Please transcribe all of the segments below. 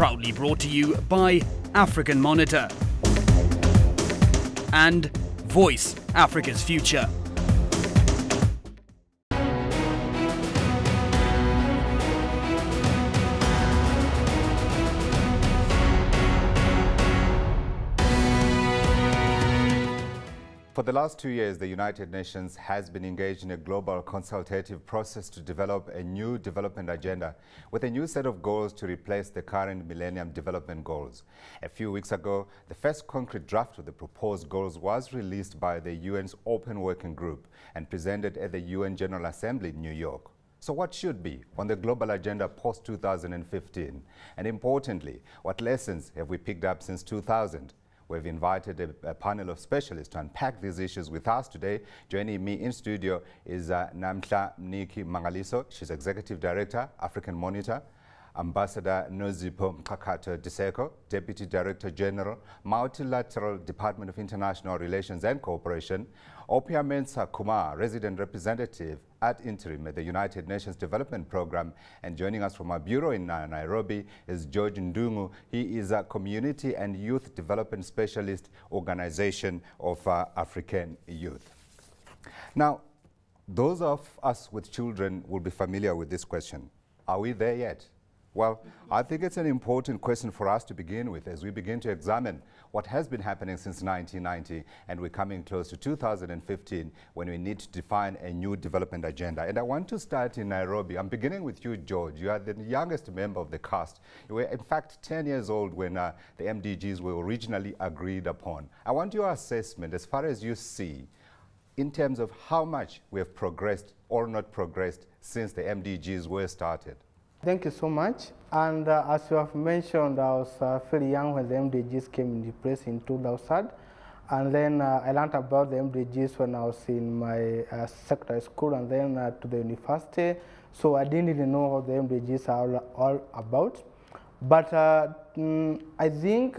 Proudly brought to you by African Monitor and Voice, Africa's Future. For the last 2 years, the United Nations has been engaged in a global consultative process to develop a new development agenda with a new set of goals to replace the current Millennium Development Goals. A few weeks ago, the first concrete draft of the proposed goals was released by the UN's Open Working Group and presented at the UN General Assembly in New York. So what should be on the global agenda post-2015? And importantly, what lessons have we picked up since 2000? We've invited a panel of specialists to unpack these issues with us today. Joining me in studio is Namhla Mniki Mangaliso. She's Executive Director, African Monitor. Ambassador Nozipho Mkakato Diseko, Deputy Director General, Multilateral Department of International Relations and Cooperation. Opia Mensah Kumar, Resident Representative at Interim at the United Nations Development Programme. And joining us from our bureau in Nairobi is George Ndungu. He is a Community and Youth Development Specialist Organization of African Youth. Now, those of us with children will be familiar with this question. Are we there yet? Well, I think it's an important question for us to begin with as we begin to examine what has been happening since 1990, and we're coming close to 2015 when we need to define a new development agenda. And I want to start in Nairobi. I'm beginning with you, George. You are the youngest member of the cast. You were, in fact, 10 years old when the MDGs were originally agreed upon. I want your assessment as far as you see in terms of how much we have progressed or not progressed since the MDGs were started. Thank you so much. And as you have mentioned, I was very young when the MDGs came into place in 2000. And then I learned about the MDGs when I was in my secondary school and then to the university. So I didn't really know what the MDGs are all about. But I think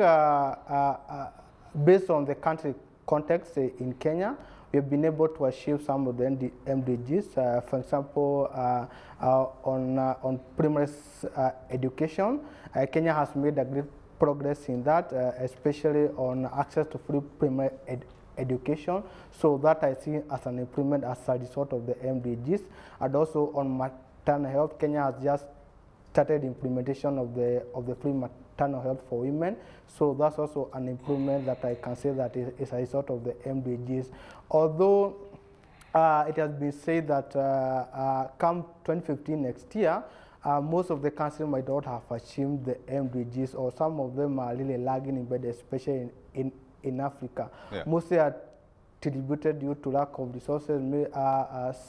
based on the country context in Kenya, we have been able to achieve some of the MDGs. For example, on primary education, Kenya has made a great progress in that, especially on access to free primary education. So that I see as an improvement as a result of the MDGs. And also on maternal health, Kenya has just started implementation of the free maternal health for women. So that's also an improvement that I can say that is a result of the MDGs. Although it has been said that come 2015 next year, most of the countries might not have achieved the MDGs, or some of them are really lagging in bed, especially in Africa. Yeah. Mostly are attributed due to lack of resources,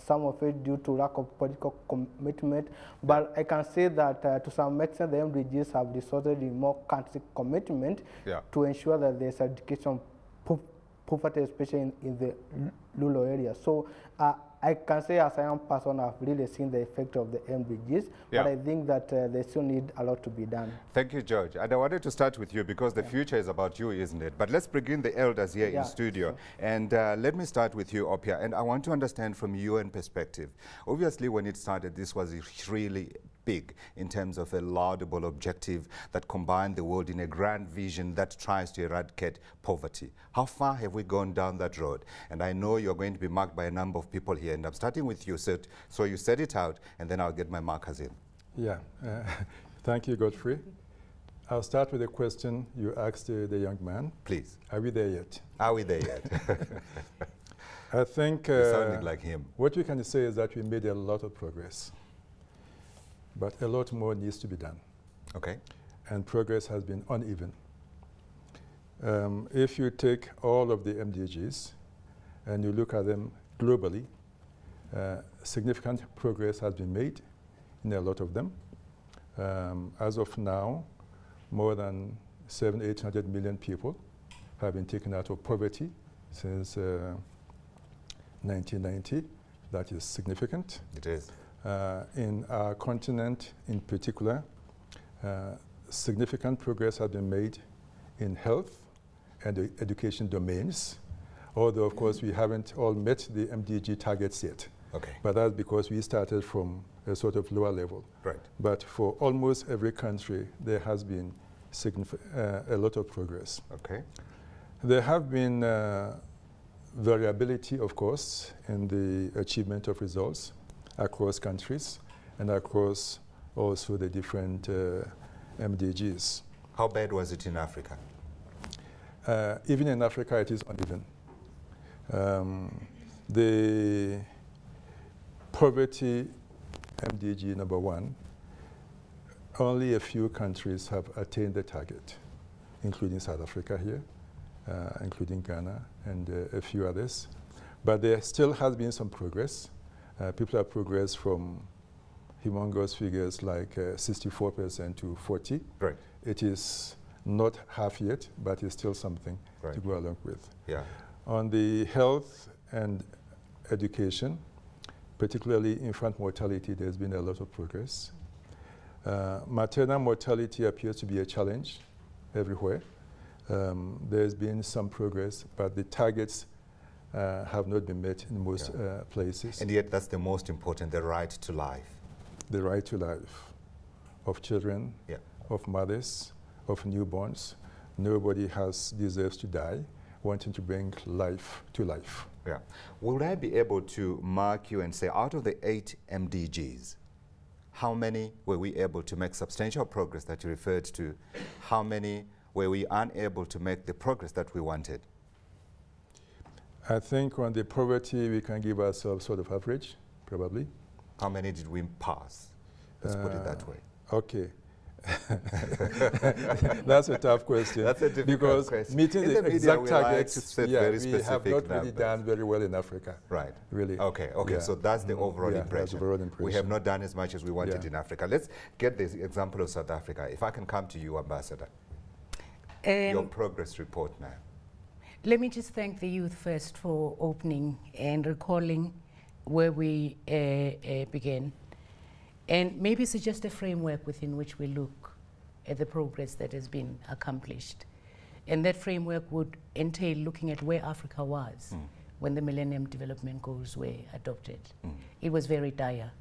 some of it due to lack of political commitment. But I can say that to some extent the MDGs have resulted in more country commitment to ensure that there's education poverty, especially in the rural areas. So I can say as a young person, I've really seen the effect of the MDGs, but I think that they still need a lot to be done. Thank you, George. And I wanted to start with you because the future is about you, isn't it? But let's bring in the elders here in studio. Sure. And let me start with you, Opia. And I want to understand from UN perspective. Obviously, when it started, this was really big in terms of a laudable objective that combined the world in a grand vision that tries to eradicate poverty. How far have we gone down that road? And I know you're going to be marked by a number of people here, and I'm starting with you. So you set it out, and then I'll get my markers in. Yeah, thank you, Godfrey. I'll start with a question you asked the young man. Please. Are we there yet? Are we there yet? I think you sounded like him. What we can say is that we made a lot of progress. But a lot more needs to be done. Okay. And progress has been uneven. If you take all of the MDGs and you look at them globally, significant progress has been made in a lot of them. As of now, more than 700–800 million people have been taken out of poverty since 1990. That is significant. It is. In our continent in particular, significant progress has been made in health and the education domains, although of course we haven't all met the MDG targets yet. Okay. But that's because we started from a sort of lower level. Right. But for almost every country, there has been a lot of progress. Okay. There have been variability, of course, in the achievement of results across countries and across also the different MDGs. How bad was it in Africa? Even in Africa, it is uneven. The poverty MDG number 1, only a few countries have attained the target, including South Africa here, including Ghana and a few others. But there still has been some progress. People have progressed from humongous figures like 64% to 40%. Right. It is not half yet, but it's still something right. to go along with. Yeah. On the health and education, particularly infant mortality, there's been a lot of progress. Maternal mortality appears to be a challenge everywhere. There's been some progress, but the targets have not been met in most places. And yet that's the most important, the right to life. The right to life of children, of mothers, of newborns. Nobody deserves to die, wanting to bring life to life. Yeah. Would I be able to mark you and say, out of the 8 MDGs, how many were we able to make substantial progress that you referred to? How many were we unable to make the progress that we wanted? I think on the poverty, we can give ourselves sort of average, probably. How many did we pass? Let's put it that way. Okay. That's a tough question. That's a difficult question. Meeting the exact targets, we have not really done very well in Africa. Right. Really. Okay. Okay. So that's the overall impression. That's the overall impression. We have not done as much as we wanted in Africa. Let's get this example of South Africa. If I can come to you, Ambassador. Your progress report now. Let me just thank the youth first for opening and recalling where we began. And maybe suggest a framework within which we look at the progress that has been accomplished. And that framework would entail looking at where Africa was when the Millennium Development Goals were adopted. It was very dire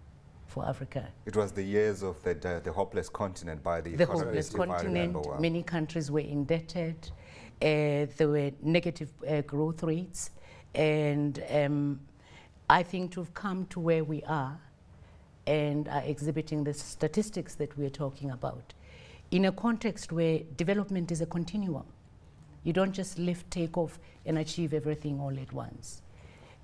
for Africa. It was the years of the hopeless continent by the hopeless continent. Well. Many countries were indebted. There were negative growth rates. And I think to have come to where we are and are exhibiting the statistics that we're talking about in a context where development is a continuum. You don't just lift, take off, and achieve everything all at once.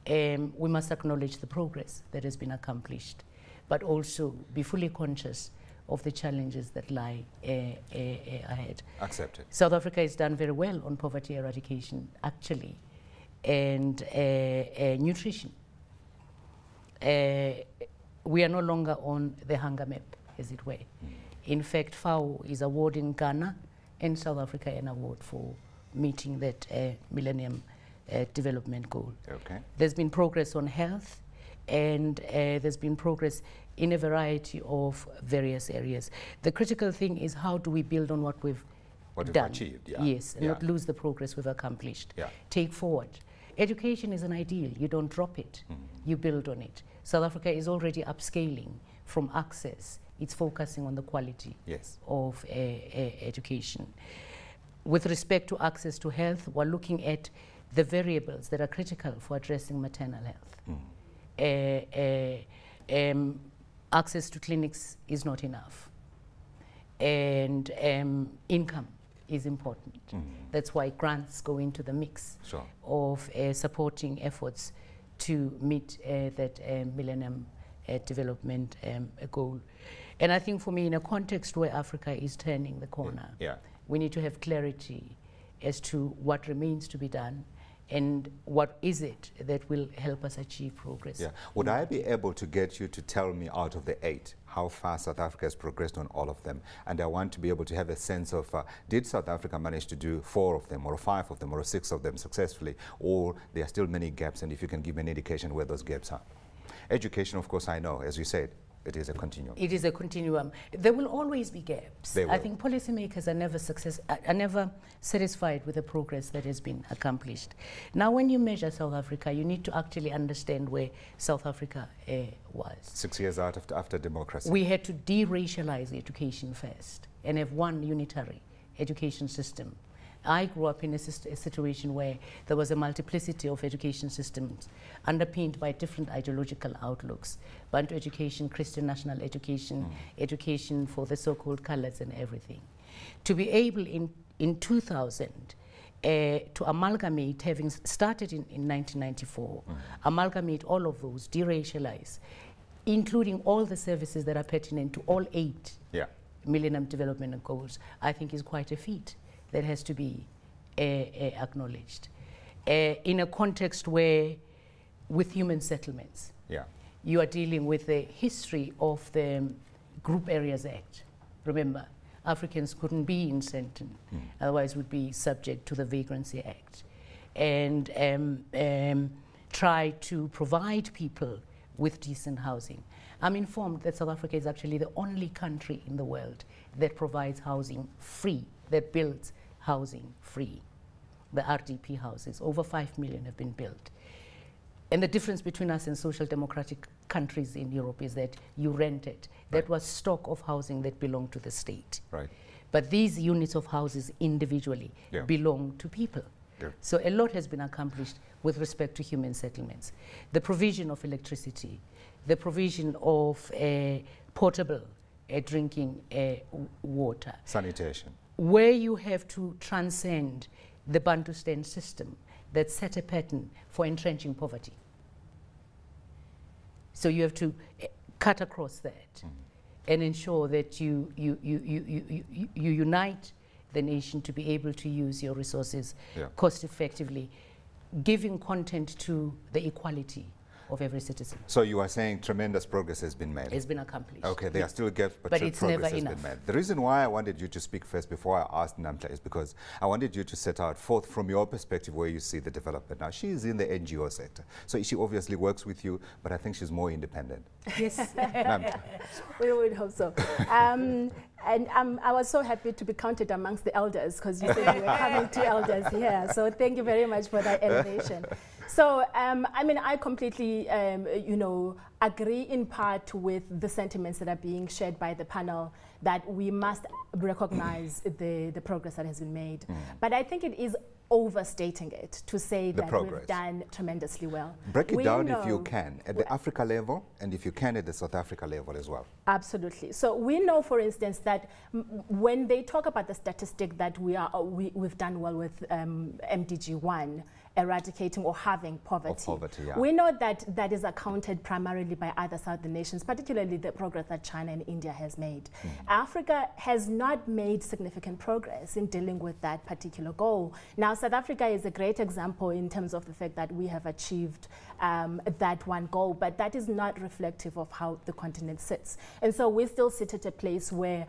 We must acknowledge the progress that has been accomplished, but also be fully conscious of the challenges that lie ahead. Accepted. South Africa has done very well on poverty eradication, actually, and nutrition. We are no longer on the hunger map, as it were. In fact, FAO is awarding Ghana and South Africa an award for meeting that Millennium Development Goal. Okay. There's been progress on health, and there's been progress in a variety of various areas. The critical thing is, how do we build on what we've done? Achieved, Yes, and not lose the progress we've accomplished. Take forward. Education is an ideal. You don't drop it. You build on it. South Africa is already upscaling from access. It's focusing on the quality of education. With respect to access to health, we're looking at the variables that are critical for addressing maternal health. Access to clinics is not enough. And income is important. That's why grants go into the mix of supporting efforts to meet that Millennium Development Goal. And I think for me, in a context where Africa is turning the corner, we need to have clarity as to what remains to be done and what is it that will help us achieve progress. Would I be able to get you to tell me, out of the 8, how far South Africa has progressed on all of them? And I want to be able to have a sense of, did South Africa manage to do 4 of them, or 5 of them, or 6 of them successfully, or there are still many gaps, and if you can give me an indication where those gaps are. Education, of course, I know, as you said, It is a continuum. It is a continuum. There will always be gaps. They will. I think policymakers are never satisfied with the progress that has been accomplished. Now, when you measure South Africa, you need to actually understand where South Africa was. 6 years after democracy. We had to de-racialize education first and have one unitary education system. I grew up in a situation where there was a multiplicity of education systems underpinned by different ideological outlooks. Bantu education, Christian national education, education for the so-called colors and everything. To be able in 2000 to amalgamate, having started in 1994, amalgamate all of those, de-racialize, including all the services that are pertinent to all 8 Millennium Development Goals, I think is quite a feat that has to be acknowledged. In a context where, with human settlements, you are dealing with the history of the Group Areas Act. Remember, Africans couldn't be in Sandton, otherwise would be subject to the Vagrancy Act. And try to provide people with decent housing. I'm informed that South Africa is actually the only country in the world that provides housing free, that builds housing free. The RDP houses, over 5 million have been built. And the difference between us and social democratic countries in Europe is that you rent it. That was stock of housing that belonged to the state. But these units of houses individually belong to people. So a lot has been accomplished with respect to human settlements. The provision of electricity, the provision of potable drinking water. Sanitation. Where you have to transcend the Bantustan system that set a pattern for entrenching poverty. So you have to cut across that and ensure that you unite the nation to be able to use your resources cost effectively, giving content to the equality of every citizen. So you are saying tremendous progress has been made? It's been accomplished. Okay, there are still gaps, but it's progress never has enough. been made. The reason why I wanted you to speak first before I asked Namhla is because I wanted you to set out forth from your perspective where you see the development. Now, she is in the NGO sector, so she obviously works with you, but I think she's more independent. Yes. Namhla. We would hope so. And I was so happy to be counted amongst the elders, because you said you were coming to elders here. So thank you very much for that elevation. So, I mean, I completely, agree in part with the sentiments that are being shared by the panel, that we must recognize the progress that has been made. But I think it is overstating it to say that we've done tremendously well. Break it down if you can, at the Africa level, and if you can at the South Africa level as well. Absolutely. So we know, for instance, that when they talk about the statistic that we've done well with MDG 1, eradicating or halving poverty. We know that that is accounted primarily by other southern nations, particularly the progress that China and India has made. Africa has not made significant progress in dealing with that particular goal. Now, South Africa is a great example in terms of the fact that we have achieved that one goal, but that is not reflective of how the continent sits. And so we still sit at a place where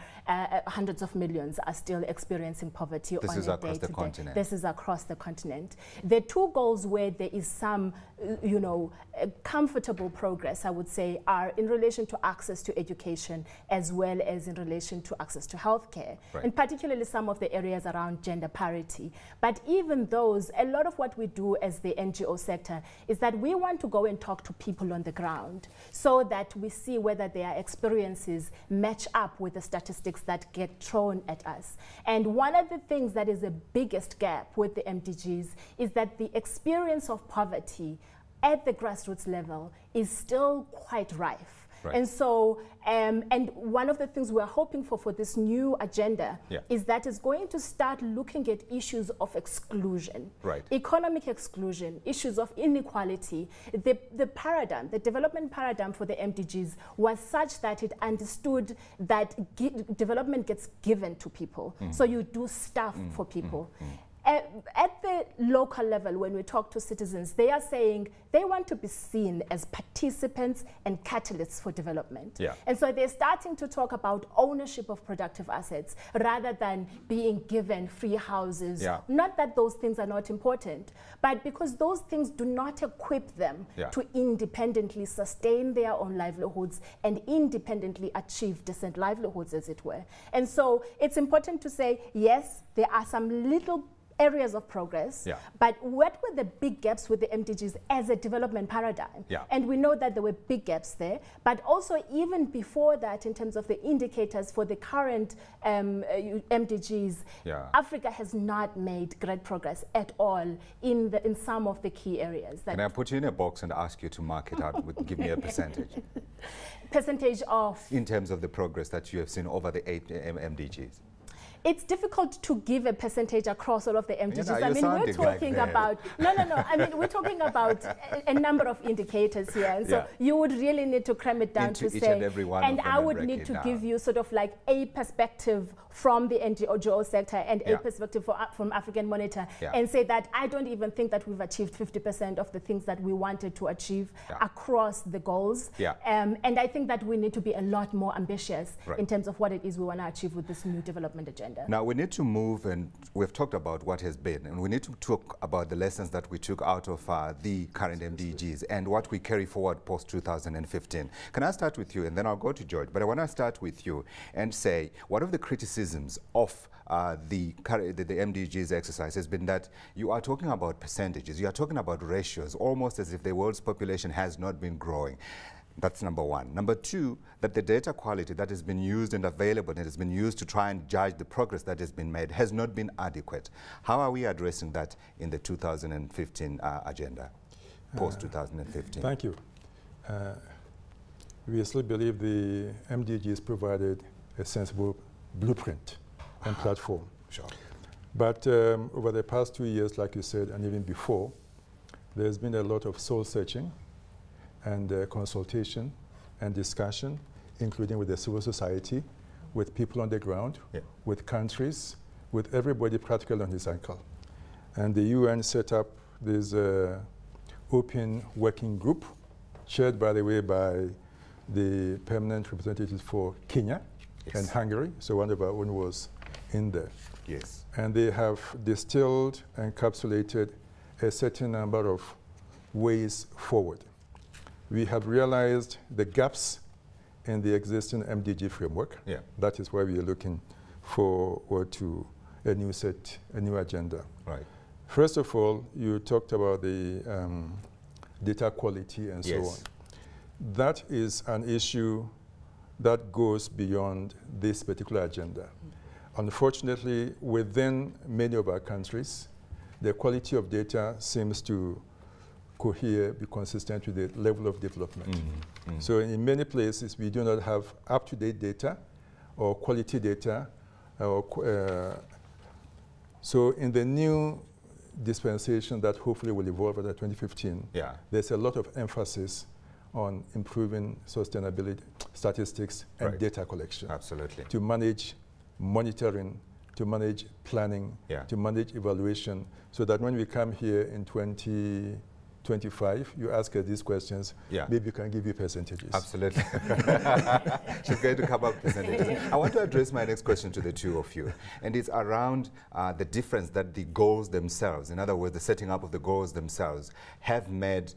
hundreds of millions are still experiencing poverty on a day-to-day. This is across the continent. This is across the continent. The two goals where there is some, comfortable progress, I would say, are in relation to access to education as well as in relation to access to healthcare, and particularly some of the areas around gender parity. But even those, a lot of what we do as the NGO sector is that we want to go and talk to people on the ground so that we see whether their experiences match up with the statistics that get thrown at us. And one of the things that is the biggest gap with the MDGs is that the experience of poverty at the grassroots level is still quite rife. And so, and one of the things we're hoping for this new agenda is that it's going to start looking at issues of exclusion, economic exclusion, issues of inequality. The paradigm, the development paradigm for the MDGs was such that it understood that development gets given to people. So you do stuff for people. At the local level, when we talk to citizens, they are saying they want to be seen as participants and catalysts for development. Yeah. And so they're starting to talk about ownership of productive assets rather than being given free houses. Yeah. Not that those things are not important, but because those things do not equip them to independently sustain their own livelihoods and independently achieve decent livelihoods, as it were. And so it's important to say, yes, there are some little areas of progress, but what were the big gaps with the MDGs as a development paradigm? And we know that there were big gaps there, but also even before that, in terms of the indicators for the current MDGs, Africa has not made great progress at all in some of the key areas. Can I put you in a box and ask you to mark it out? Give me a percentage. Percentage of? In terms of the progress that you have seen over the 8 MDGs. It's difficult to give a percentage across all of the MDGs. You know, I mean, we're talking about, no. I mean, we're talking about a number of indicators here. And so you would really need to cram it down to say, and I would need to give you sort of like a perspective from the NGO sector and a perspective from African Monitor and say that I don't even think that we've achieved 50% of the things that we wanted to achieve across the goals. And I think that we need to be a lot more ambitious in terms of what it is we want to achieve with this new development agenda. Now we need to move, and we've talked about what has been, and we need to talk about the lessons that we took out of the current MDGs and what we carry forward post-2015. Can I start with you, and then I'll go to George, but I want to start with you and say, what of the criticisms of the MDGs exercise has been that you are talking about percentages, you are talking about ratios, almost as if the world's population has not been growing. That's number one. Number two, that the data quality that has been used and available and has been used to try and judge the progress that has been made has not been adequate. How are we addressing that in the 2015 agenda, post-2015? Thank you. We still believe the MDGs provided a sensible blueprint and platform. Sure. But over the past 2 years, like you said, and even before, there's been a lot of soul-searching and consultation and discussion, including with the civil society, with people on the ground, with countries, with everybody practically on his ankle. And the UN set up this open working group, chaired, by the way, by the permanent representatives for Kenya and Hungary. So one of our own was in there. Yes. And they have distilled and encapsulated a certain number of ways forward. We have realized the gaps in the existing MDG framework. That is why we are looking forward to a new set, a new agenda. Right. First of all, you talked about the data quality and so on. That is an issue that goes beyond this particular agenda. Unfortunately, within many of our countries, the quality of data seems to cohere, be consistent with the level of development. So in many places, we do not have up-to-date data or quality data. So in the new dispensation that hopefully will evolve after 2015, there's a lot of emphasis on improving sustainability statistics and data collection. Absolutely. To manage monitoring, to manage planning, to manage evaluation, so that when we come here in 2025, you ask us these questions, maybe we can give you percentages. Absolutely. She's going to come up with percentages. I want to address my next question to the two of you, and it's around the difference that the goals themselves, in other words, the setting up of the goals themselves, have made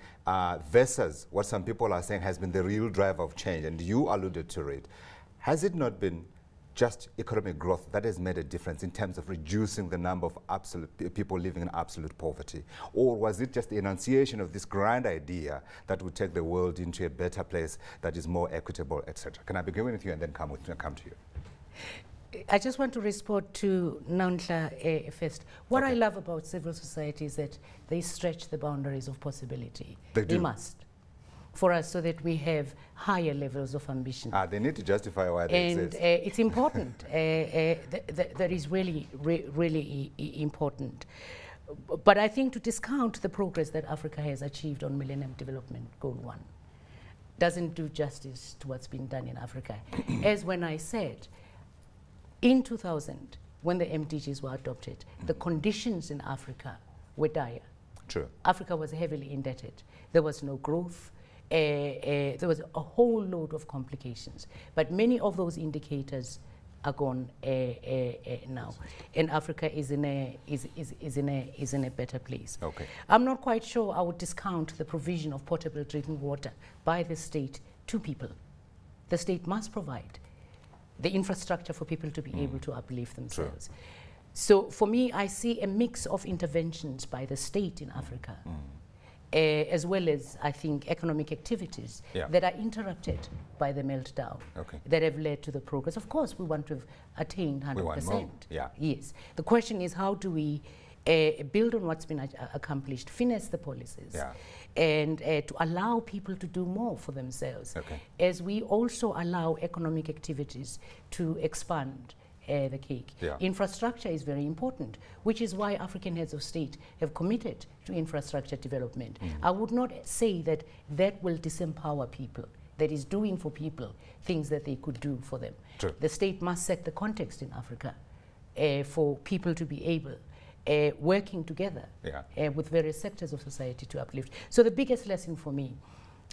versus what some people are saying has been the real driver of change, and you alluded to it. Has it not been just economic growth that has made a difference in terms of reducing the number of people living in absolute poverty? Or was it just the enunciation of this grand idea that would take the world into a better place that is more equitable, etc.? Can I begin with you and then come to you? I just want to respond to Namhla first. What I love about civil society is that they stretch the boundaries of possibility. They must. For us, so that we have higher levels of ambition. They need to justify why they exist. And it's important. That is really, really important. But I think to discount the progress that Africa has achieved on Millennium Development Goal 1 doesn't do justice to what's been done in Africa. As when I said, in 2000, when the MDGs were adopted, the conditions in Africa were dire. True. Africa was heavily indebted. There was no growth. There was a whole load of complications. But many of those indicators are gone now, and Africa is in a better place. Okay. I'm not quite sure I would discount the provision of potable drinking water by the state to people. The state must provide the infrastructure for people to be able to uplift themselves. True. So for me, I see a mix of interventions by the state in Africa, as well as, I think, economic activities that are interrupted by the meltdown that have led to the progress. Of course, we want to have attained 100%. We want more. Yeah. Yes. The question is, how do we build on what's been accomplished, finesse the policies, and to allow people to do more for themselves, as we also allow economic activities to expand the cake. Infrastructure is very important, which is why African heads of state have committed to infrastructure development. I would not say that that will disempower people, that is doing for people things that they could do for them. True. The state must set the context in Africa for people to be able working together with various sectors of society to uplift. So the biggest lesson for me,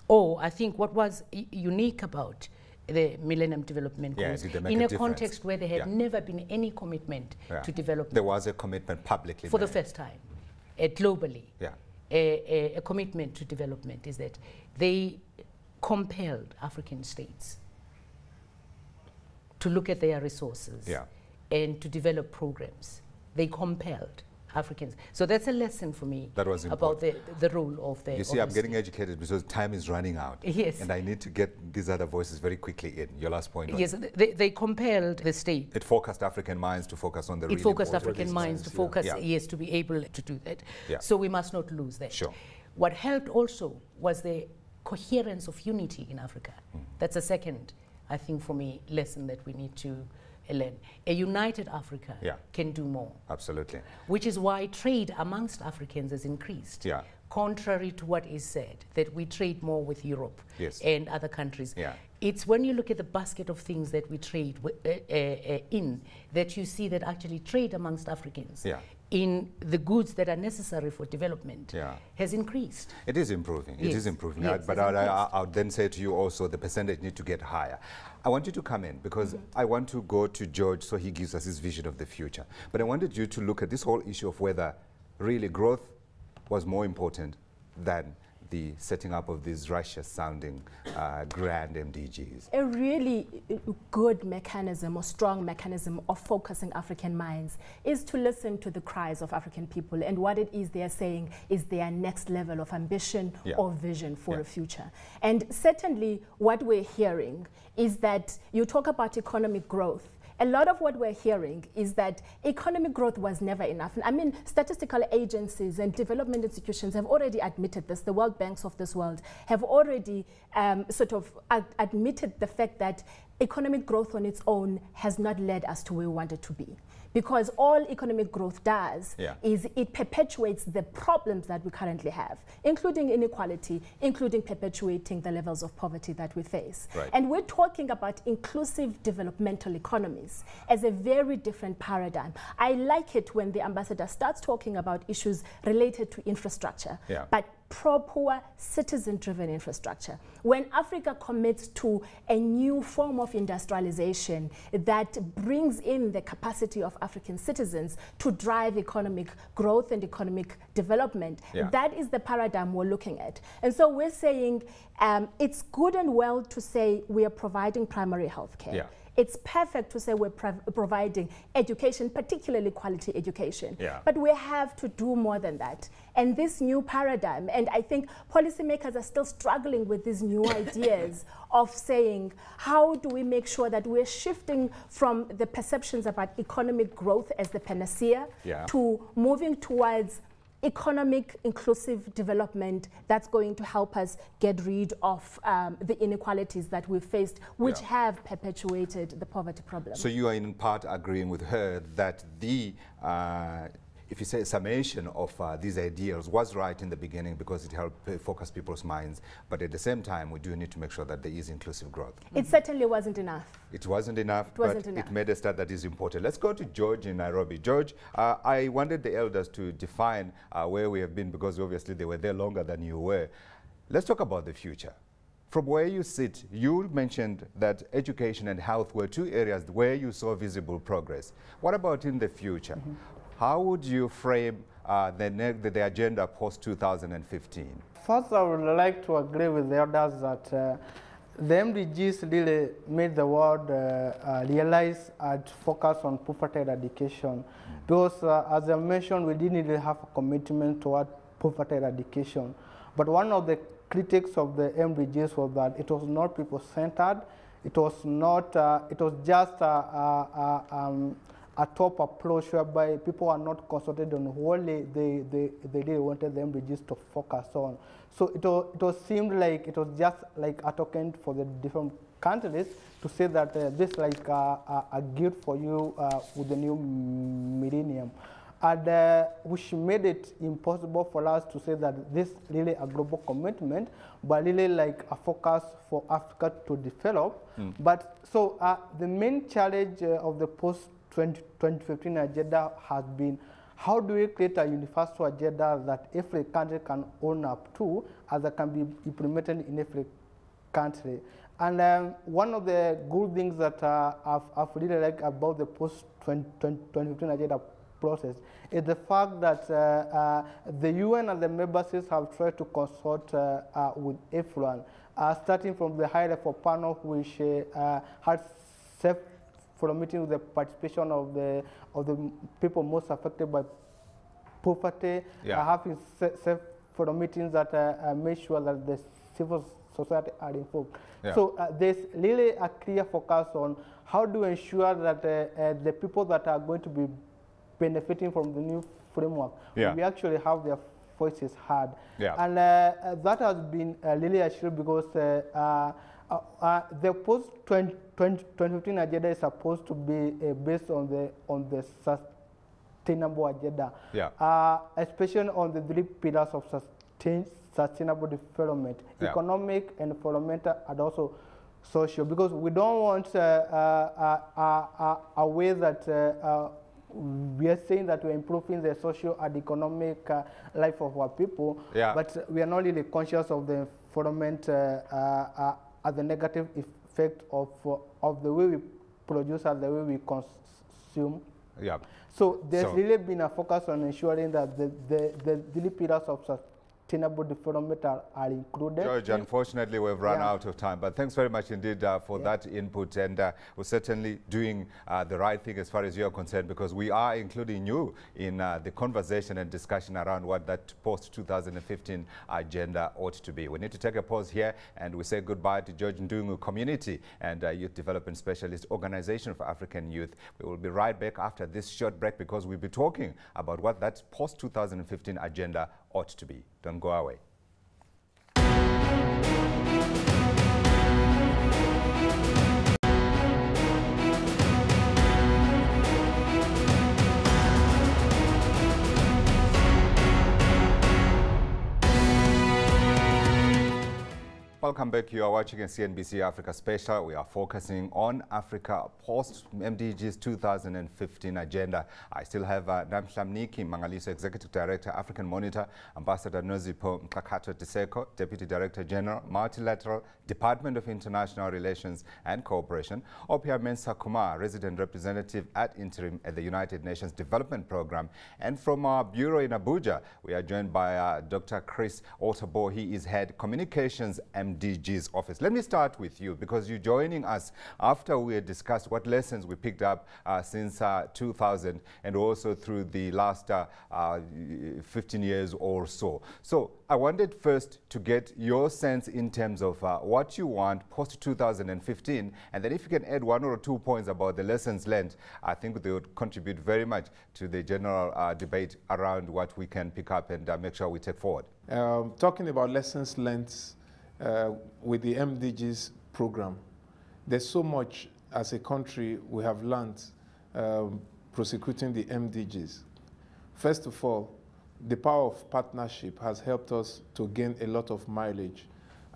I think what was unique about the Millennium Development Goals, in a context where there had never been any commitment to development. There was a commitment publicly for the first time, globally. A commitment to development is that they compelled African states to look at their resources and to develop programs. They compelled Africans. So that's a lesson for me about the role of the... You see, I'm getting educated because time is running out. Yes. And I need to get these other voices very quickly in. Your last point. Yes, they compelled the state. It focused African minds to focus on the It focused African minds to focus, to be able to do that. So we must not lose that. Sure. What helped also was the coherence of unity in Africa. That's a second, I think, for me, lesson that we need to learn. A united Africa can do more. Absolutely. Which is why trade amongst Africans has increased. Contrary to what is said, that we trade more with Europe and other countries. It's when you look at the basket of things that we trade in, that you see that actually trade amongst Africans in the goods that are necessary for development has increased. It is improving. It is improving. But I would then say to you also the percentage need to get higher. I want you to come in because I want to go to George so he gives us his vision of the future. But I wanted you to look at this whole issue of whether really growth was more important than the setting up of these Russia-sounding grand MDGs. A really good mechanism or strong mechanism of focusing African minds is to listen to the cries of African people and what it is they are saying is their next level of ambition or vision for a future. And certainly what we're hearing is that you talk about economic growth. A lot of what we're hearing is that economic growth was never enough. I mean, statistical agencies and development institutions have already admitted this. The World Banks of this world have already admitted the fact that economic growth on its own has not led us to where we wanted to be. Because all economic growth does is it perpetuates the problems that we currently have, including inequality, including perpetuating the levels of poverty that we face. And we're talking about inclusive developmental economies as a very different paradigm. I like it when the ambassador starts talking about issues related to infrastructure, but proper citizen-driven infrastructure. When Africa commits to a new form of industrialization that brings in the capacity of African citizens to drive economic growth and economic development, that is the paradigm we're looking at. And so we're saying it's good and well to say we are providing primary health care. It's perfect to say we're providing education, particularly quality education. But we have to do more than that. And this new paradigm, and I think policymakers are still struggling with these new ideas of saying, how do we make sure that we're shifting from the perceptions about economic growth as the panacea to moving towards economic inclusive development that's going to help us get rid of the inequalities that we've faced, which have perpetuated the poverty problem. So you are in part agreeing with her that the if you say summation of these ideals was right in the beginning because it helped focus people's minds, but at the same time we do need to make sure that there is inclusive growth. It certainly wasn't enough. It wasn't enough, it made a start that is important. Let's go to George in Nairobi. George, I wanted the elders to define where we have been because obviously they were there longer than you were. Let's talk about the future. From where you sit, you mentioned that education and health were two areas where you saw visible progress. What about in the future? How would you frame the agenda post-2015? First, I would like to agree with the elders that the MDGs really made the world realize and focus on poverty eradication. Because, as I mentioned, we didn't really have a commitment toward poverty eradication. But one of the critics of the MDGs was that it was not people-centered. It was not. It was just a top approach whereby people are not concentrated on what they really wanted the MDGs to focus on. So it was seemed like it was just like a token for the different countries to say that this like a gift for you with the new millennium. And which made it impossible for us to say that this really a global commitment, but really like a focus for Africa to develop. But so the main challenge of the post-2015 agenda has been how do we create a universal agenda that every country can own up to, as that can be implemented in every country. And one of the good things that I've really liked about the post-2015 agenda process is the fact that the UN and the member states have tried to consult with everyone, starting from the high-level panel, which had for a meeting with the participation of the people most affected by poverty, having for the meetings that make sure that the civil society are informed. So there's really a clear focus on how to ensure that the people that are going to be benefiting from the new framework, we actually have their voices heard. And that has been really achieved because the post-2015 agenda is supposed to be based on the sustainable agenda, especially on the 3 pillars of sustainable development, economic, environmental, and also social, because we don't want a way that we are saying that we're improving the social and economic life of our people, but we are not really conscious of the environment as the negative effect of the way we produce and the way we consume. So there's really been a focus on ensuring that the 3 pillars of sustainable development are included. George, unfortunately, we've run out of time, but thanks very much indeed for that input, and we're certainly doing the right thing as far as you're concerned, because we are including you in the conversation and discussion around what that post-2015 agenda ought to be. We need to take a pause here, and we say goodbye to George Ndungu Community and Youth Development Specialist Organization for African Youth. We will be right back after this short break, because we'll be talking about what that post-2015 agenda ought to be. Don't go away. Welcome back. You are watching a CNBC Africa Special. We are focusing on Africa post-MDG's 2015 agenda. I still have Namhla Mniki, Mangaliso Executive Director, African Monitor, Ambassador Nozipo Mkakato Tiseko, Deputy Director General, Multilateral, Department of International Relations and Cooperation, Opia Mensa Kumar, Resident Representative at Interim at the United Nations Development Program. And from our bureau in Abuja, we are joined by Dr. Chris Otabo. He is Head Communications MDG's Office. Let me start with you, because you're joining us after we had discussed what lessons we picked up since 2000 and also through the last 15 years or so. So I wanted first to get your sense in terms of what you want post-2015, and then if you can add 1 or 2 points about the lessons learned, I think they would contribute very much to the general debate around what we can pick up and make sure we take forward. Talking about lessons learned with the MDGs program, there's so much as a country we have learned prosecuting the MDGs. First of all, the power of partnership has helped us to gain a lot of mileage.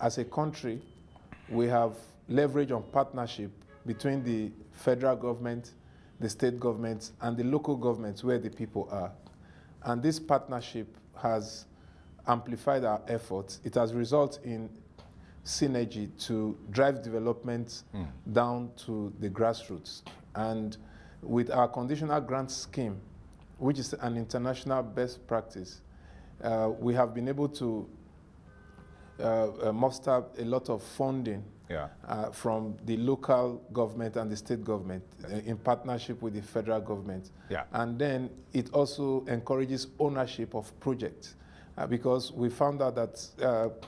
As a country, we have leverage on partnership between the federal government, the state governments, and the local governments where the people are. And this partnership has amplified our efforts. It has resulted in synergy to drive development down to the grassroots. And with our conditional grant scheme, which is an international best practice, we have been able to muster a lot of funding from the local government and the state government in partnership with the federal government. And then it also encourages ownership of projects because we found out that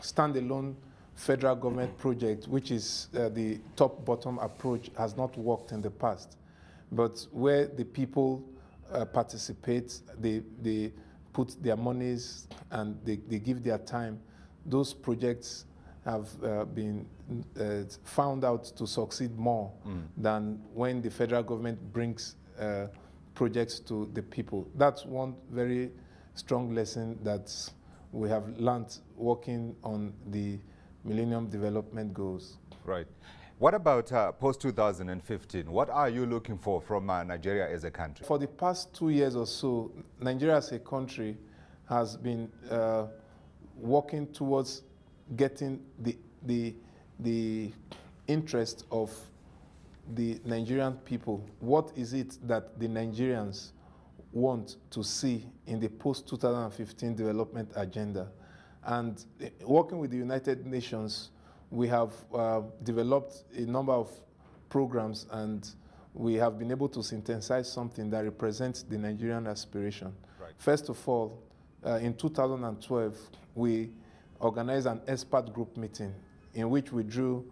standalone federal government project, which is the top-bottom approach, has not worked in the past. But where the people participate, they put their monies and they give their time, those projects have been found out to succeed more than when the federal government brings projects to the people. That's one very strong lesson that we have learned working on the Millennium Development Goals. Right. What about post-2015? What are you looking for from Nigeria as a country? For the past 2 years or so, Nigeria as a country has been working towards getting the interest of the Nigerian people. What is it that the Nigerians want to see in the post-2015 development agenda? And working with the United Nations, we have developed a number of programs, and we have been able to synthesize something that represents the Nigerian aspiration. Right. First of all, in 2012, we organized an expert group meeting in which we drew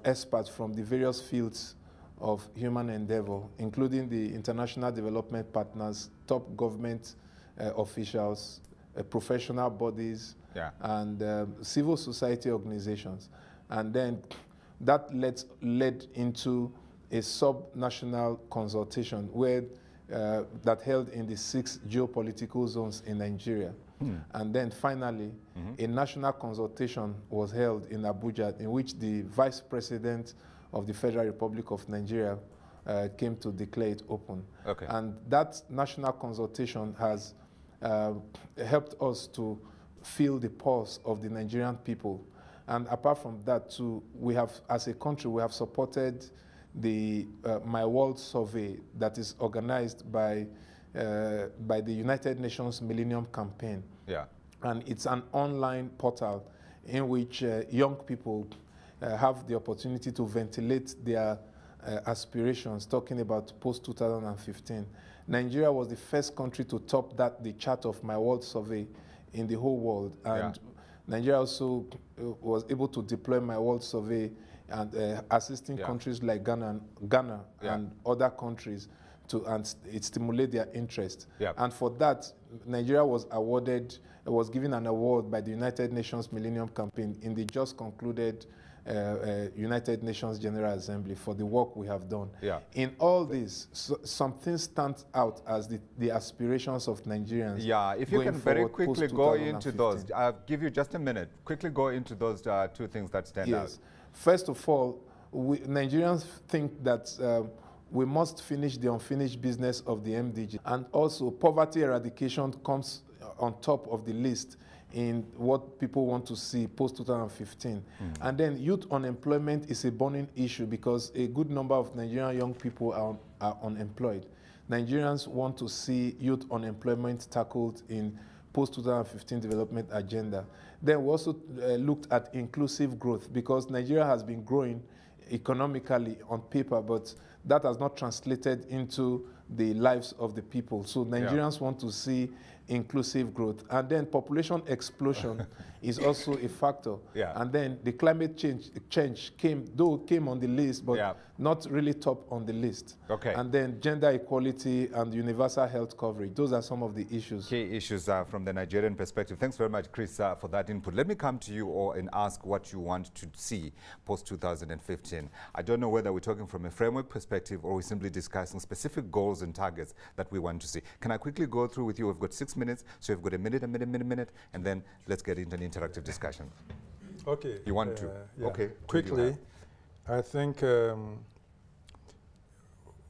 experts from the various fields of human endeavor, including the international development partners, top government officials, professional bodies, and civil society organizations. And then that led into a sub-national consultation where that held in the 6 geopolitical zones in Nigeria. And then finally, a national consultation was held in Abuja in which the Vice President of the Federal Republic of Nigeria came to declare it open. Okay. And that national consultation has helped us to feel the pulse of the Nigerian people. And apart from that, too, we have, as a country, we have supported the My World Survey that is organized by the United Nations Millennium Campaign. And it's an online portal in which young people have the opportunity to ventilate their aspirations, talking about post-2015. Nigeria was the first country to top the chart of My World Survey in the whole world. And Nigeria also was able to deploy My World Survey and assisting countries like Ghana and other countries to stimulate their interest. And for that, Nigeria was given an award by the United Nations Millennium Campaign in the just concluded United Nations General Assembly for the work we have done. In all this, something stands out as the aspirations of Nigerians. If you can very quickly go into those. I'll give you just a minute. Quickly go into those 2 things that stand out. First of all, Nigerians think that we must finish the unfinished business of the MDG. And also, poverty eradication comes on top of the list in what people want to see post-2015. And then youth unemployment is a burning issue because a good number of Nigerian young people are unemployed. Nigerians want to see youth unemployment tackled in post-2015 development agenda. Then we also looked at inclusive growth because Nigeria has been growing economically on paper, but that has not translated into the lives of the people. So Nigerians want to see inclusive growth. And then population explosion is also a factor. And then the climate change came on the list, but not really top on the list. And then gender equality and universal health coverage. Those are some of the issues. Key issues from the Nigerian perspective. Thanks very much, Chris, for that input. Let me come to you and ask what you want to see post-2015. I don't know whether we're talking from a framework perspective or we're simply discussing specific goals 2000 targets that we want to see. Can I quickly go through with you? We've got 6 minutes, so we've got a minute, and then let's get into an interactive discussion. Okay. You want to? Yeah. Okay. Quickly, I think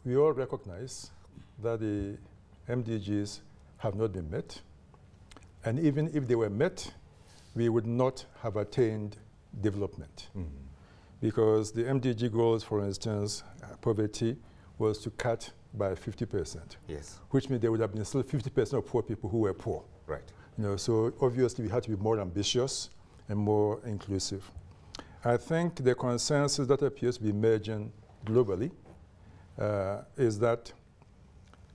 we all recognize that the MDGs have not been met. And even if they were met, we would not have attained development. Because the MDG goals, for instance, poverty was to cut by 50%. Yes. Which means there would have been still 50% of poor people who were poor. Right. You know, so obviously we had to be more ambitious and more inclusive. I think the consensus that appears to be emerging globally is that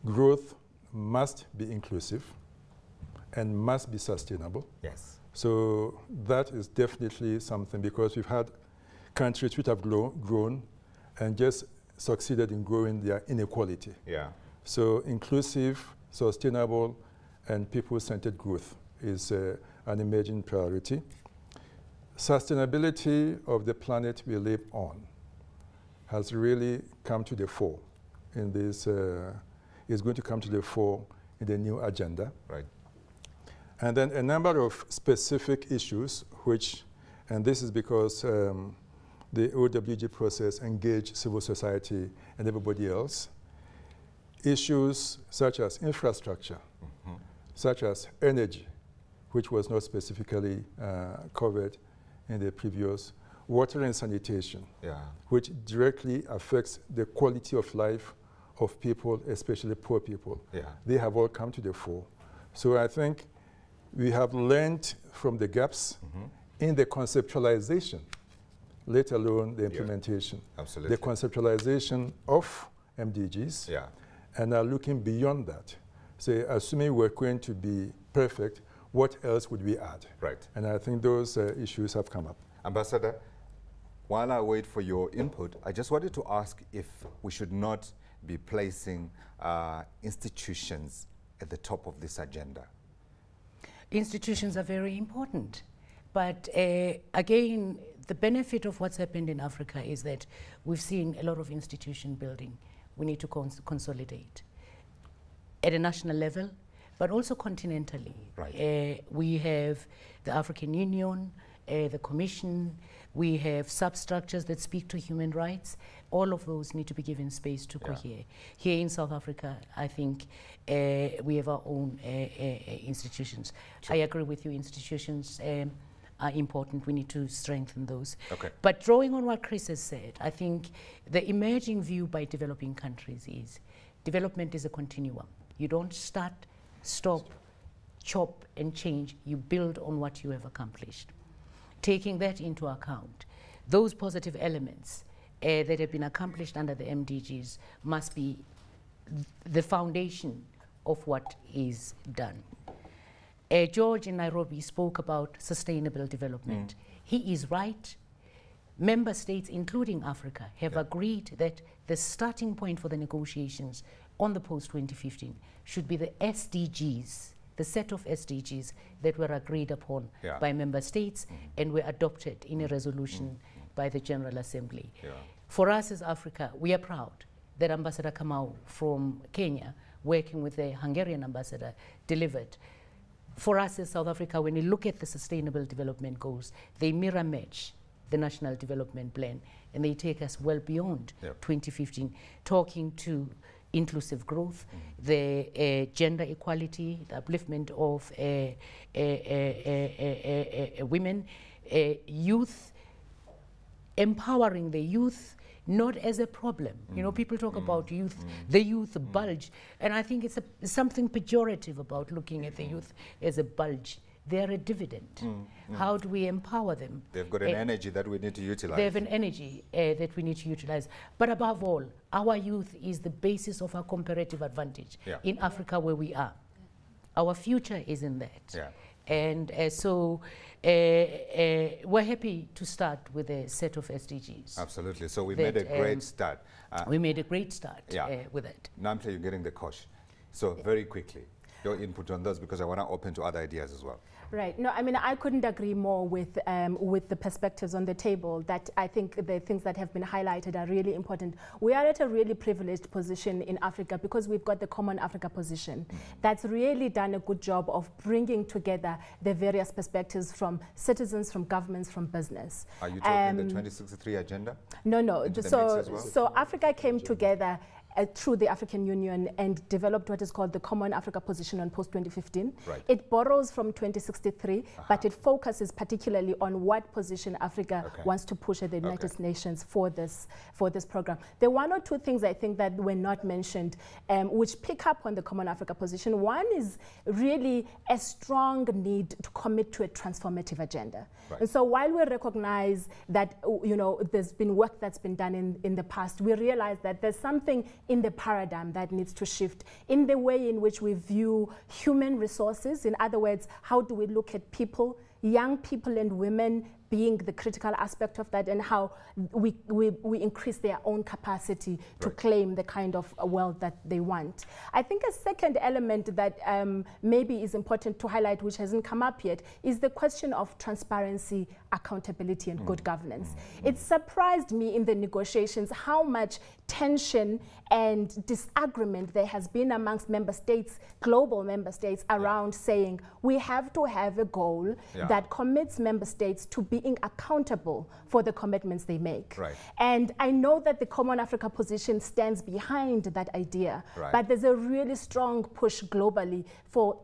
growth must be inclusive and must be sustainable. Yes. So that is definitely something, because we've had countries which have grown and just succeeded in growing their inequality. Yeah. So inclusive, sustainable, and people-centered growth is an emerging priority. Sustainability of the planet we live on has really come to the fore in this, is going to come to the fore in the new agenda. Right. And then a number of specific issues which, and this is because the OWG process engaged civil society and everybody else, issues such as infrastructure, such as energy, which was not specifically covered in the previous, water and sanitation, which directly affects the quality of life of people, especially poor people. They have all come to the fore. So I think we have learned from the gaps in the conceptualization, let alone the implementation. Absolutely. The conceptualization of MDGs, and are looking beyond that. So assuming we're going to be perfect, what else would we add? Right. And I think those issues have come up. Ambassador, while I wait for your input, I just wanted to ask if we should not be placing institutions at the top of this agenda. Institutions are very important. But again, the benefit of what's happened in Africa is that we've seen a lot of institution building. We need to consolidate at a national level, but also continentally. Right. We have the African Union, the Commission, we have substructures that speak to human rights. All of those need to be given space to cohere. Here in South Africa, I think we have our own institutions. Sure. I agree with you, institutions are important. We need to strengthen those. Okay. But drawing on what Chris has said, I think the emerging view by developing countries is development is a continuum. You don't start, stop, chop and change. You build on what you have accomplished. Taking that into account, those positive elements that have been accomplished under the MDGs must be the foundation of what is done. George in Nairobi spoke about sustainable development. He is right. Member states, including Africa, have agreed that the starting point for the negotiations on the post-2015 should be the SDGs, the set of SDGs that were agreed upon by member states and were adopted in a resolution by the General Assembly. For us as Africa, we are proud that Ambassador Kamau from Kenya, working with the Hungarian ambassador, delivered. For us as South Africa, when you look at the Sustainable Development Goals, they mirror match the National Development Plan, and they take us well beyond 2015, talking to inclusive growth, the gender equality, the upliftment of women, youth, empowering the youth, not as a problem. You know, people talk about youth, the youth bulge, and I think it's something pejorative about looking at the youth as a bulge. They're a dividend. How do we empower them? They've got an energy that we need to utilize. They have an energy that we need to utilize. But above all, our youth is the basis of our comparative advantage in Africa where we are. Our future is in that. And so we're happy to start with a set of SDGs. Absolutely. So we made a great start. We made a great start with it. Namhla, you're getting the coach. So very quickly. your input on those, because I want to open to other ideas as well. Right. No, I mean, I couldn't agree more with the perspectives on the table. That I think the things that have been highlighted are really important. We are at a really privileged position in Africa because we've got the Common Africa position. That's really done a good job of bringing together the various perspectives from citizens, from governments, from business. Are you talking the 2063 agenda? No, no. So, well? so Africa came together through the African Union and developed what is called the Common Africa Position on post-2015. Right. It borrows from 2063, but it focuses particularly on what position Africa wants to push at the United Nations for this program. There are one or two things I think that were not mentioned, which pick up on the Common Africa Position. One is really a strong need to commit to a transformative agenda. Right. And so while we recognize that, you know, there's been work that's been done in the past, we realize that there's something in the paradigm that needs to shift in the way in which we view human resources. In other words, how do we look at people, young people and women being the critical aspect of that, and how we increase their own capacity to claim the kind of world that they want. I think a second element that maybe is important to highlight, which hasn't come up yet, is the question of transparency, accountability, and good governance. It surprised me in the negotiations how much tension and disagreement there has been amongst member states, global member states, around saying we have to have a goal that commits member states to being accountable for the commitments they make. Right. And I know that the Common Africa Position stands behind that idea, but there's a really strong push globally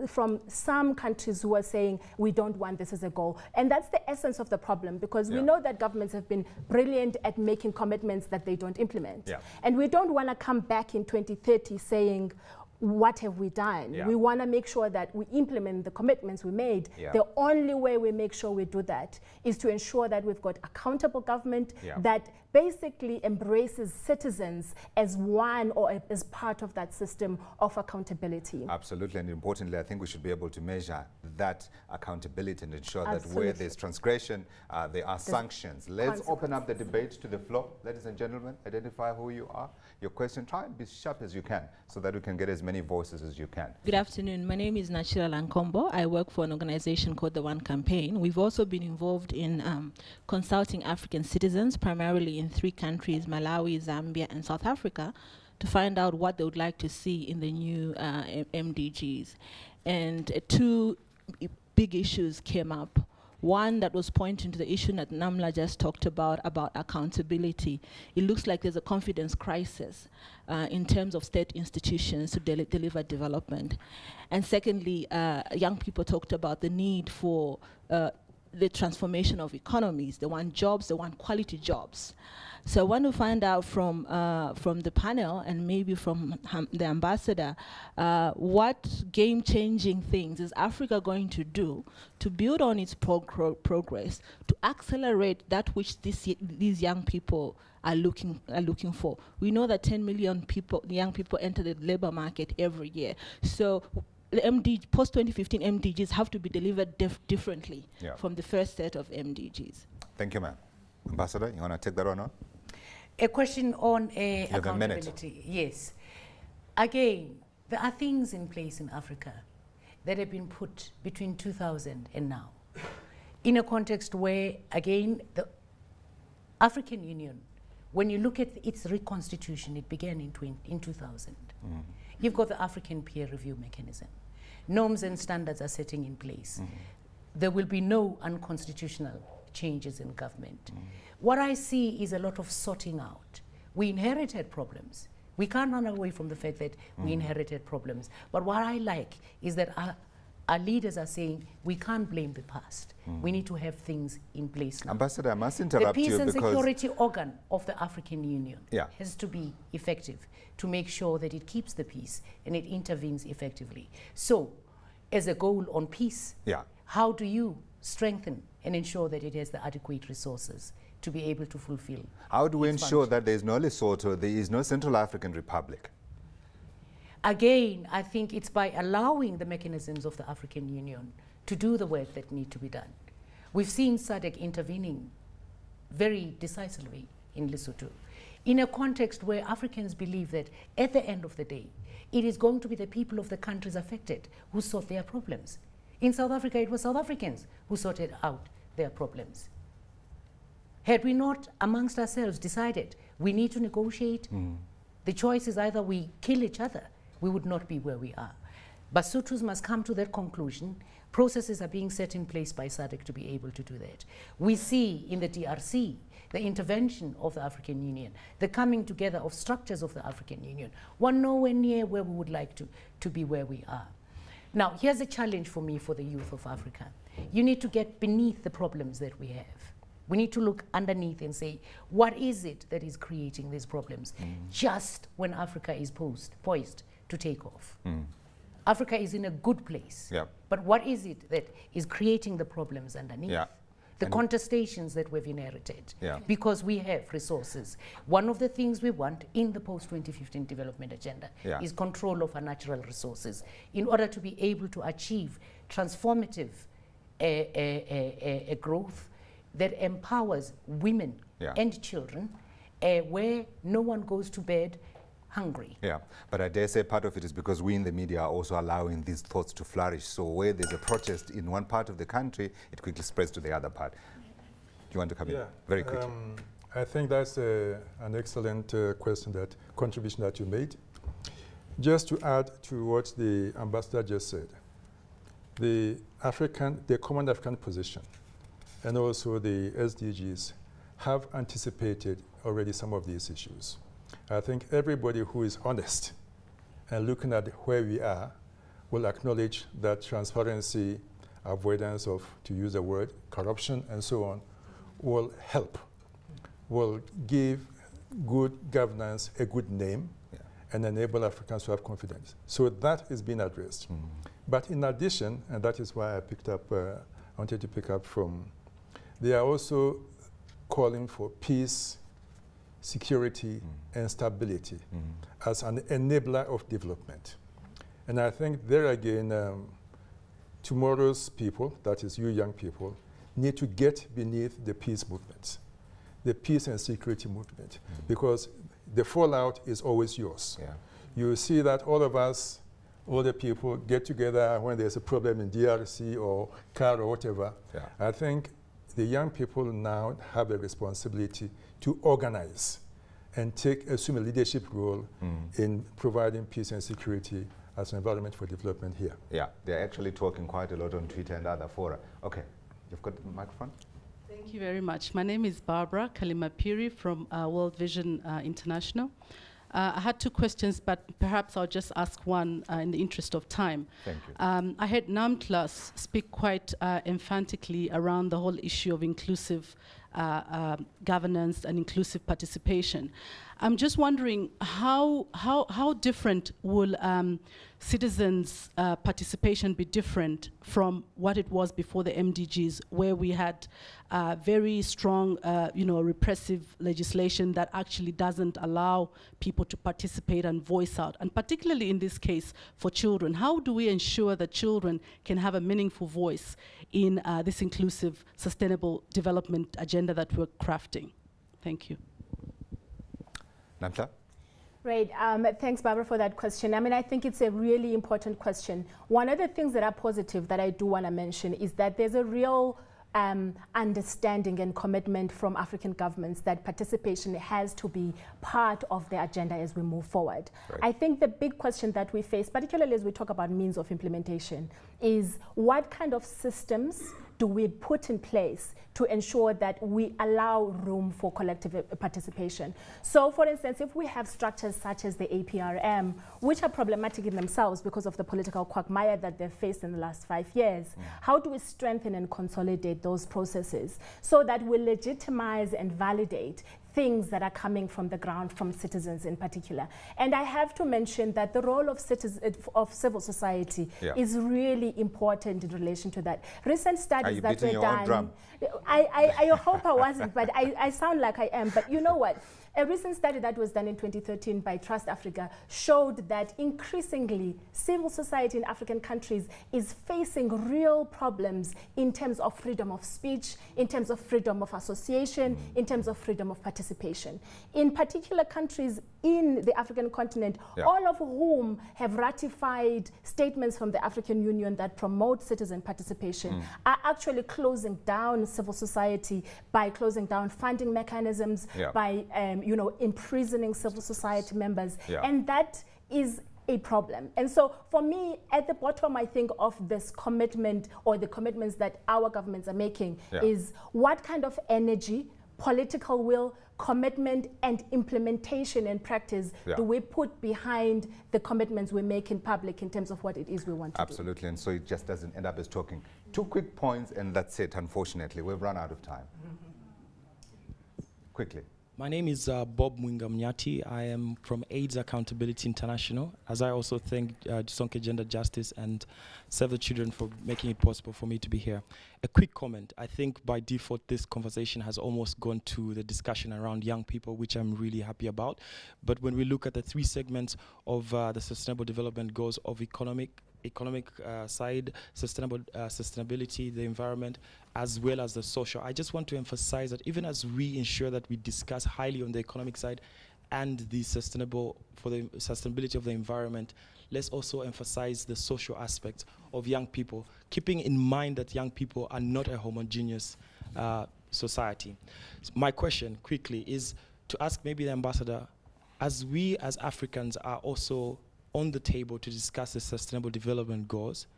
from some countries who are saying we don't want this as a goal. And that's the essence of the problem, because we know that governments have been brilliant at making commitments that they don't implement. And we don't want to come back in 2030 saying, what have we done? We want to make sure that we implement the commitments we made. The only way we make sure we do that is to ensure that we've got accountable government that basically embraces citizens as one or as part of that system of accountability. Absolutely, and importantly, I think we should be able to measure that accountability and ensure that where there's transgression, there are sanctions. Let's open up the debate to the floor. Ladies and gentlemen, identify who you are, your question, try and be sharp as you can so that we can get as many voices as you can. Good afternoon. My name is Nachira Lankombo. I work for an organization called The One Campaign. We've also been involved in consulting African citizens, primarily in 3 countries, Malawi, Zambia, and South Africa, to find out what they would like to see in the new MDGs. And 2 big issues came up. One that was pointing to the issue that Namhla just talked about accountability. It looks like there's a confidence crisis in terms of state institutions to deliver development. And secondly, young people talked about the need for the transformation of economies. They want jobs, they want quality jobs. So I want to find out from the panel and maybe from the ambassador, what game-changing things is Africa going to do to build on its progress, to accelerate that which these young people are looking for. We know that 10 million young people enter the labor market every year. So the post-2015 MDGs have to be delivered differently from the first set of MDGs. Thank you, ma'am. Ambassador, you want to take that or not? A question on accountability. Yes. Again, there are things in place in Africa that have been put between 2000 and now, in a context where, again, the African Union, when you look at its reconstitution, it began in 2000. You've got the African peer review mechanism. Norms and standards are setting in place. There will be no unconstitutional changes in government. What I see is a lot of sorting out. We inherited problems. We can't run away from the fact that we inherited problems. But what I like is that our leaders are saying we can't blame the past. We need to have things in place now. Ambassador, I must interrupt you because the peace and security organ of the African Union has to be effective to make sure that it keeps the peace and it intervenes effectively. So, as a goal on peace, how do you strengthen and ensure that it has the adequate resources to be able to fulfill? How do we ensure that there is no Lesotho, there is no Central African Republic? Again, I think it's by allowing the mechanisms of the African Union to do the work that need to be done. We've seen SADC intervening very decisively in Lesotho, in a context where Africans believe that at the end of the day, it is going to be the people of the countries affected who sort their problems. In South Africa, it was South Africans who sorted out their problems. Had we not amongst ourselves decided we need to negotiate, the choice is either we kill each other, we would not be where we are. Basutus must come to that conclusion. Processes are being set in place by SADC to be able to do that. We see in the DRC the intervention of the African Union, the coming together of structures of the African Union. We're nowhere near where we would like to be where we are. Now, here's a challenge for me for the youth of Africa. You need to get beneath the problems that we have. We need to look underneath and say, what is it that is creating these problems just when Africa is poised to take off? Africa is in a good place, but what is it that is creating the problems underneath? The contestations that we've inherited, because we have resources. One of the things we want in the post-2015 development agenda is control of our natural resources in order to be able to achieve transformative growth that empowers women and children, where no one goes to bed hungry. But I dare say part of it is because we in the media are also allowing these thoughts to flourish. So where there's a protest in one part of the country, it quickly spreads to the other part. Do you want to come in? Very quickly. I think that's an excellent contribution that you made. Just to add to what the ambassador just said, the common African position and also the SDGs have anticipated already some of these issues. I think everybody who is honest and looking at where we are will acknowledge that transparency, avoidance of, to use the word, corruption and so on, will help, will give good governance a good name and enable Africans to have confidence. So that is being addressed. But in addition, and that is why I wanted to pick up from, they are also calling for peace, security, and stability as an enabler of development. And I think there again, tomorrow's people, that is you young people, need to get beneath the peace movement, the peace and security movement, because the fallout is always yours. You see that all of us, all the people get together when there's a problem in DRC or CAR or whatever. I think the young people now have a responsibility to organize and assume a leadership role in providing peace and security as an environment for development here. They're actually talking quite a lot on Twitter and other fora. Okay, you've got the microphone. Thank you very much. My name is Barbara Kalimapiri from World Vision International. I had two questions, but perhaps I'll just ask one in the interest of time. Thank you. I heard Namhla speak quite emphatically around the whole issue of inclusive governance and inclusive participation. I'm just wondering how different will citizens' participation be different from what it was before the MDGs, where we had very strong, repressive legislation that actually doesn't allow people to participate and voice out, and particularly in this case for children. How do we ensure that children can have a meaningful voice in this inclusive, sustainable development agenda that we're crafting? Thank you. Namhla? Right. Thanks, Barbara, for that question. I mean, I think it's a really important question. One of the things that are positive that I do want to mention is that there's a real understanding and commitment from African governments that participation has to be part of the agenda as we move forward. I think the big question that we face, particularly as we talk about means of implementation, is what kind of systems do we put in place to ensure that we allow room for collective participation? So, for instance, if we have structures such as the APRM, which are problematic in themselves because of the political quagmire that they've faced in the last 5 years, how do we strengthen and consolidate those processes so that we legitimize and validate things that are coming from the ground, from citizens in particular? And I have to mention that the role of civil society is really important in relation to that. Recent studies that were done, I hope I wasn't, but I sound like I am. But you know what? A recent study that was done in 2013 by Trust Africa showed that increasingly civil society in African countries is facing real problems in terms of freedom of speech, in terms of freedom of association, in terms of freedom of participation. participation. In particular countries in the African continent, all of whom have ratified statements from the African Union that promote citizen participation, are actually closing down civil society by closing down funding mechanisms, by imprisoning civil society members, and that is a problem. And so for me, at the bottom, I think, of this commitment, or the commitments that our governments are making, is what kind of energy, political will, commitment, and implementation and practice do we put behind the commitments we make in public in terms of what it is we want to do. Absolutely, and so it just doesn't end up as talking. 2 quick points, and that's it, unfortunately. We've run out of time. Quickly. My name is Bob Mwingamnyati. I am from AIDS Accountability International, as I also thank Sonke Gender Justice and Save the Children for making it possible for me to be here. A quick comment. I think by default this conversation has almost gone to the discussion around young people, which I'm really happy about. But when we look at the 3 segments of the Sustainable Development Goals of economic side, sustainability, the environment, as well as the social. I just want to emphasize that even as we ensure that we discuss highly on the economic side and the sustainability of the environment, let's also emphasize the social aspect of young people, keeping in mind that young people are not a homogeneous society. So my question quickly is to ask maybe the ambassador, as we as Africans are also on the table to discuss the Sustainable Development Goals,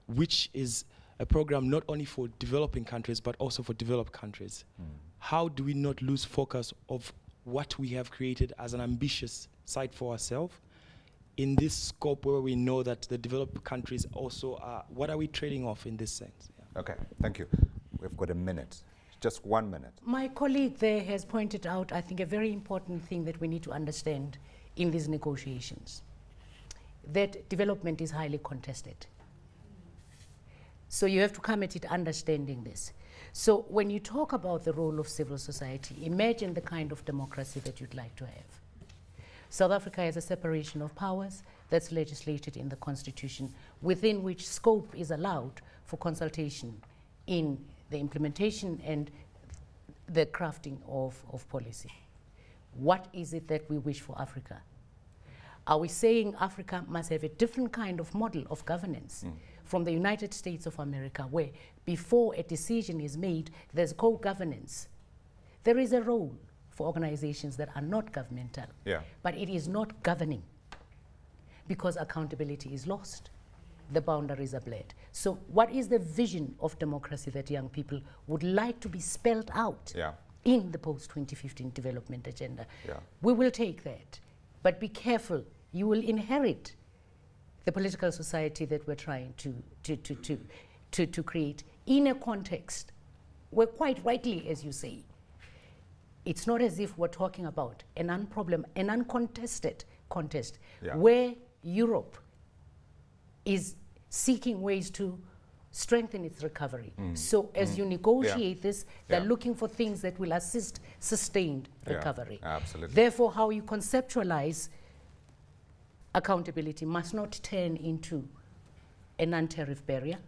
which is a program not only for developing countries, but also for developed countries. How do we not lose focus of what we have created as an ambitious site for ourselves in this scope where we know that the developed countries also are, what are we trading off in this sense? Okay, thank you. We've got a minute, just 1 minute. My colleague there has pointed out, I think, a very important thing that we need to understand in these negotiations, that development is highly contested. So you have to come at it understanding this. So when you talk about the role of civil society, imagine the kind of democracy that you'd like to have. South Africa has a separation of powers that's legislated in the constitution, within which scope is allowed for consultation in the implementation and the crafting of policy. What is it that we wish for Africa? Are we saying Africa must have a different kind of model of governance from the United States of America, where before a decision is made, there's co-governance? There is a role for organizations that are not governmental, but it is not governing, because accountability is lost. The boundaries are blurred. So what is the vision of democracy that young people would like to be spelled out in the post-2015 development agenda? We will take that. But be careful, you will inherit the political society that we're trying to create in a context where, quite rightly, as you say, it's not as if we're talking about an uncontested contest where Europe is seeking ways to strengthen its recovery. So as you negotiate this, they're looking for things that will assist sustained recovery. Absolutely. Therefore, how you conceptualize accountability must not turn into a non-tariff barrier,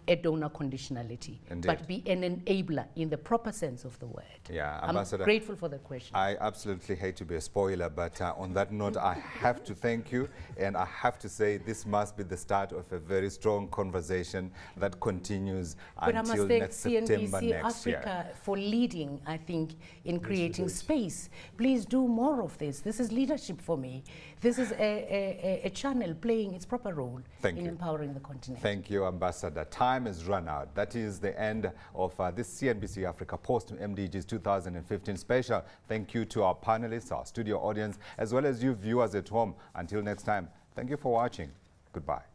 a donor conditionality, but be an enabler in the proper sense of the word. Ambassador, I'm grateful for the question. I absolutely hate to be a spoiler, but on that note, I have to thank you, and I have to say this must be the start of a very strong conversation that continues until next September next year. Africa for leading, I think, in creating space. Please do more of this. This is leadership for me. This is a channel playing its proper role in empowering the continent. Thank you, Ambassador. Time has run out. That is the end of this CNBC Africa Post-MDGs 2015 special. Thank you to our panelists, our studio audience, as well as you viewers at home. Until next time, thank you for watching. Goodbye.